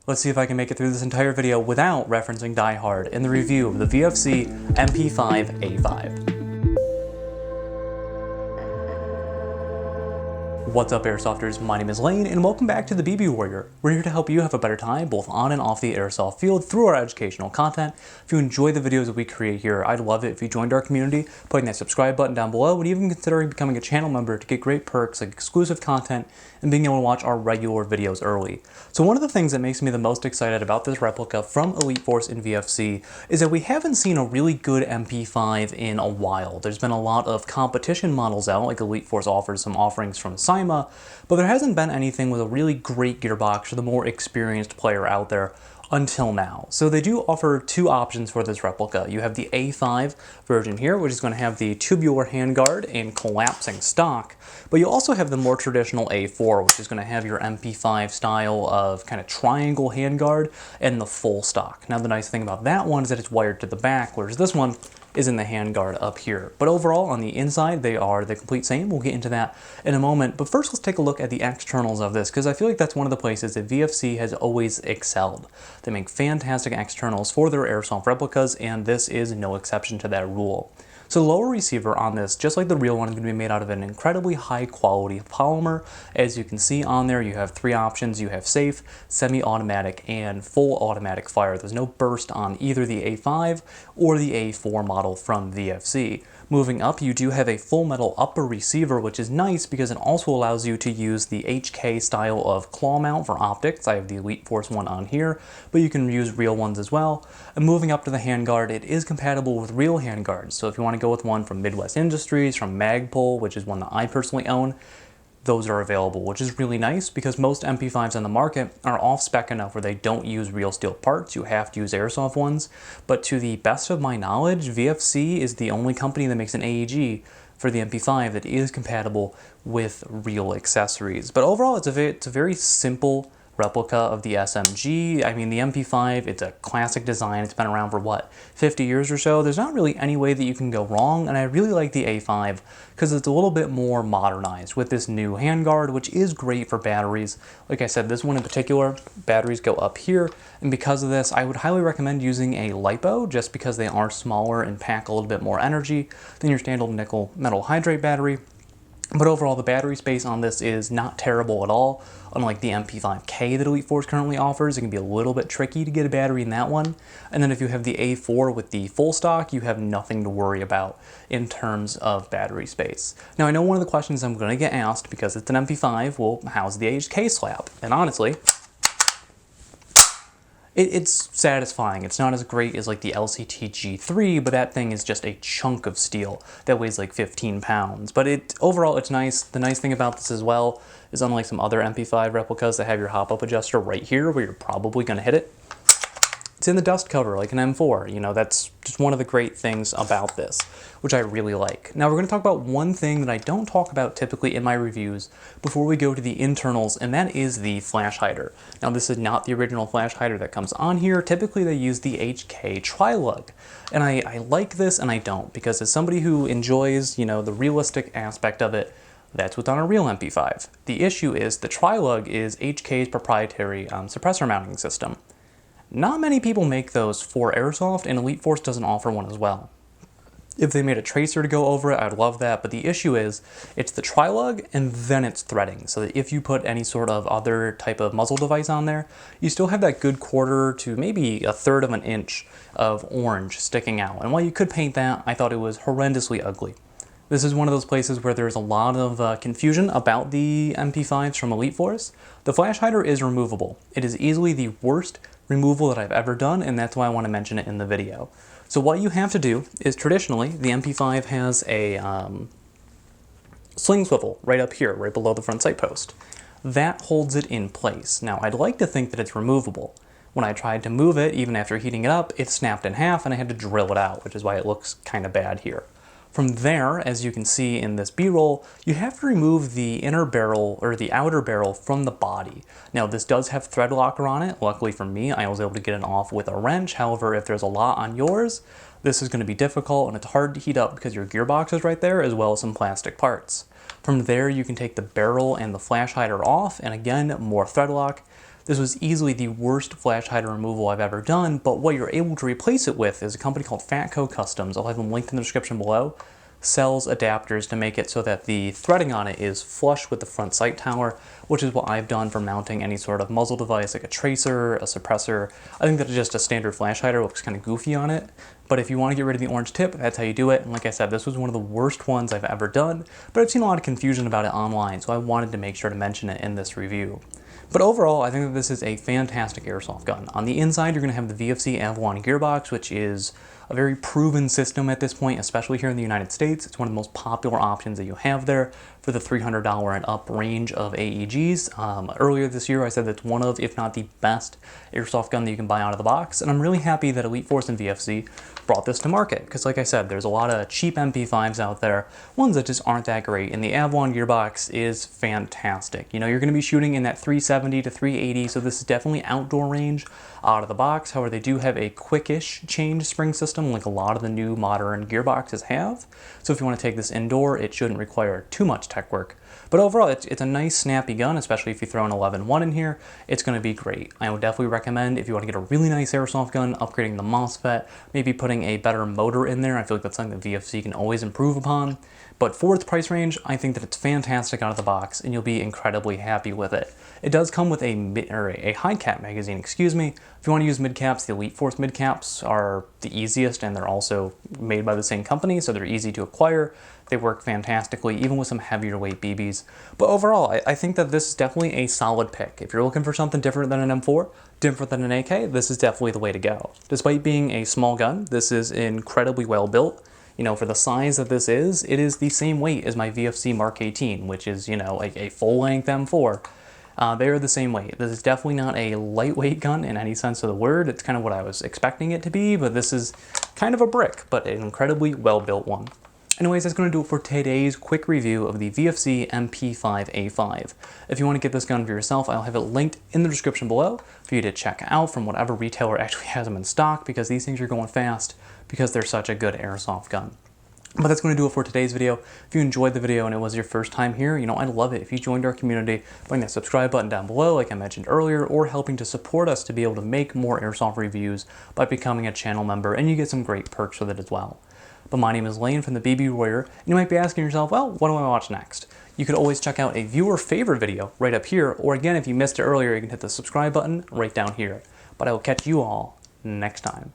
Let's see if I can make it through this entire video without referencing Die Hard in the review of the VFC MP5A5. What's up, Airsofters? My name is Lane, and welcome back to the BB Warrior. We're here to help you have a better time both on and off the airsoft field through our educational content. If you enjoy the videos that we create here, I'd love it if you joined our community, putting that subscribe button down below, and even considering becoming a channel member to get great perks like exclusive content and being able to watch our regular videos early. So one of the things that makes me the most excited about this replica from Elite Force in VFC is that we haven't seen a really good MP5 in a while. There's been a lot of competition models out, like Elite Force offers some offerings from Cyma, but there hasn't been anything with a really great gearbox for the more experienced player out there until now. So they do offer two options for this replica. You have the A5 version here, which is going to have the tubular handguard and collapsing stock, but you also have the more traditional A4, which is going to have your MP5 style of kind of triangle handguard and the full stock. Now the nice thing about that one is that it's wired to the back, whereas this one is in the handguard up here. But overall, on the inside, they are the complete same. We'll get into that in a moment. But first, let's take a look at the externals of this, because I feel like that's one of the places that VFC has always excelled. They make fantastic externals for their airsoft replicas, and this is no exception to that rule. So the lower receiver on this, just like the real one, is going to be made out of an incredibly high quality polymer. As you can see on there, you have three options. You have safe, semi-automatic, and full automatic fire. There's no burst on either the A5 or the A4 model from VFC. Moving up, you do have a full metal upper receiver, which is nice because it also allows you to use the HK style of claw mount for optics. I have the Elite Force one on here, but you can use real ones as well. And moving up to the handguard, it is compatible with real handguards. So if you want to go with one from Midwest Industries, from Magpul, which is one that I personally own, those are available, which is really nice because most MP5s on the market are off-spec enough where they don't use real steel parts. You have to use airsoft ones. But to the best of my knowledge, VFC is the only company that makes an AEG for the MP5 that is compatible with real accessories. But overall, it's a very simple replica of the SMG. I mean, the MP5, it's a classic design. It's been around for, what, 50 years or so? There's not really any way that you can go wrong, and I really like the A5 because it's a little bit more modernized with this new handguard, which is great for batteries. Like I said, this one in particular, batteries go up here, and because of this, I would highly recommend using a LiPo just because they are smaller and pack a little bit more energy than your standard nickel metal hydrate battery. But overall, the battery space on this is not terrible at all. Unlike the MP5K that Elite Force currently offers, it can be a little bit tricky to get a battery in that one. And then if you have the A4 with the full stock, you have nothing to worry about in terms of battery space. Now, I know one of the questions I'm going to get asked, because it's an MP5, well, how's the HK slap? And honestly, it's satisfying. It's not as great as like the LCT G3, but that thing is just a chunk of steel that weighs like 15 pounds. But overall, it's nice. The nice thing about this as well is, unlike some other MP5 replicas that have your hop-up adjuster right here where you're probably going to hit it, it's in the dust cover like an M4. You know, that's just one of the great things about this, which I really like. Now we're going to talk about one thing that I don't talk about typically in my reviews before we go to the internals, and that is the flash hider. Now this is not the original flash hider that comes on here. Typically they use the HK tri-lug, and I like this and I don't, because as somebody who enjoys, you know, the realistic aspect of it, that's what's on a real MP5. The issue is the tri-lug is HK's proprietary suppressor mounting system. Not many people make those for airsoft, and Elite Force doesn't offer one as well. If they made a tracer to go over it, I'd love that, but the issue is it's the tri-lug and then it's threading, so that if you put any sort of other type of muzzle device on there, you still have that good quarter to maybe a third of an inch of orange sticking out. And while you could paint that, I thought it was horrendously ugly. This is one of those places where there's a lot of confusion about the MP5s from Elite Force. The flash hider is removable. It is easily the worst removal that I've ever done, and that's why I want to mention it in the video. So what you have to do is, traditionally, the MP5 has a sling swivel right up here, right below the front sight post. That holds it in place. Now, I'd like to think that it's removable. When I tried to move it, even after heating it up, it snapped in half and I had to drill it out, which is why it looks kind of bad here. From there, as you can see in this B-roll, you have to remove the inner barrel, or the outer barrel, from the body. Now this does have thread locker on it. Luckily for me, I was able to get it off with a wrench. However, if there's a lot on yours, this is going to be difficult, and it's hard to heat up because your gearbox is right there, as well as some plastic parts. From there, you can take the barrel and the flash hider off, and again, more thread lock. This was easily the worst flash hider removal I've ever done, but what you're able to replace it with is a company called Fatco Customs. I'll have them linked in the description below. Sells adapters to make it so that the threading on it is flush with the front sight tower, which is what I've done for mounting any sort of muzzle device like a tracer, a suppressor. I think that just a standard flash hider looks kind of goofy on it, but if you want to get rid of the orange tip, that's how you do it. And like I said, this was one of the worst ones I've ever done, but I've seen a lot of confusion about it online, so I wanted to make sure to mention it in this review. But overall, I think that this is a fantastic airsoft gun. On the inside, you're going to have the VFC Avalon gearbox, which is a very proven system at this point, especially here in the United States. It's one of the most popular options that you have there for the $300 and up range of AEGs. Earlier this year, I said that's one of, if not the best airsoft gun that you can buy out of the box, and I'm really happy that Elite Force and VFC brought this to market, because like I said, there's a lot of cheap MP5s out there, ones that just aren't that great, and the Avalon gearbox is fantastic. You know, you're going to be shooting in that 370 to 380, so this is definitely outdoor range out of the box. However, they do have a quickish change spring system like a lot of the new modern gearboxes have, so if you want to take this indoor, it shouldn't require too much tech work. But overall, it's a nice snappy gun, especially if you throw an 11-1 in here, it's going to be great. I would definitely recommend, if you want to get a really nice airsoft gun, upgrading the MOSFET, maybe putting a better motor in there. I feel like that's something that VFC can always improve upon. But for its price range, I think that it's fantastic out of the box, and you'll be incredibly happy with it. It does come with a high cap magazine, excuse me. If you want to use mid caps, the Elite Force mid caps are the easiest, and they're also made by the same company, so they're easy to acquire. They work fantastically, even with some heavier weight BBs. But overall, I think that this is definitely a solid pick. If you're looking for something different than an M4, different than an AK, this is definitely the way to go. Despite being a small gun, this is incredibly well built. You know, for the size that this is, it is the same weight as my VFC Mark 18, which is, you know, like a full-length M4. They are the same weight. This is definitely not a lightweight gun in any sense of the word. It's kind of what I was expecting it to be, but this is kind of a brick, but an incredibly well-built one. Anyways, that's going to do it for today's quick review of the VFC MP5A5. If you want to get this gun for yourself, I'll have it linked in the description below for you to check out from whatever retailer actually has them in stock, because these things are going fast because they're such a good airsoft gun. But that's going to do it for today's video. If you enjoyed the video and it was your first time here, you know, I'd love it if you joined our community, putting that subscribe button down below like I mentioned earlier, or helping to support us to be able to make more airsoft reviews by becoming a channel member, and you get some great perks with it as well. But my name is Lane from the BB Warrior, and you might be asking yourself, well, what do I watch next? You could always check out a viewer favorite video right up here, or again, if you missed it earlier, you can hit the subscribe button right down here. But I will catch you all next time.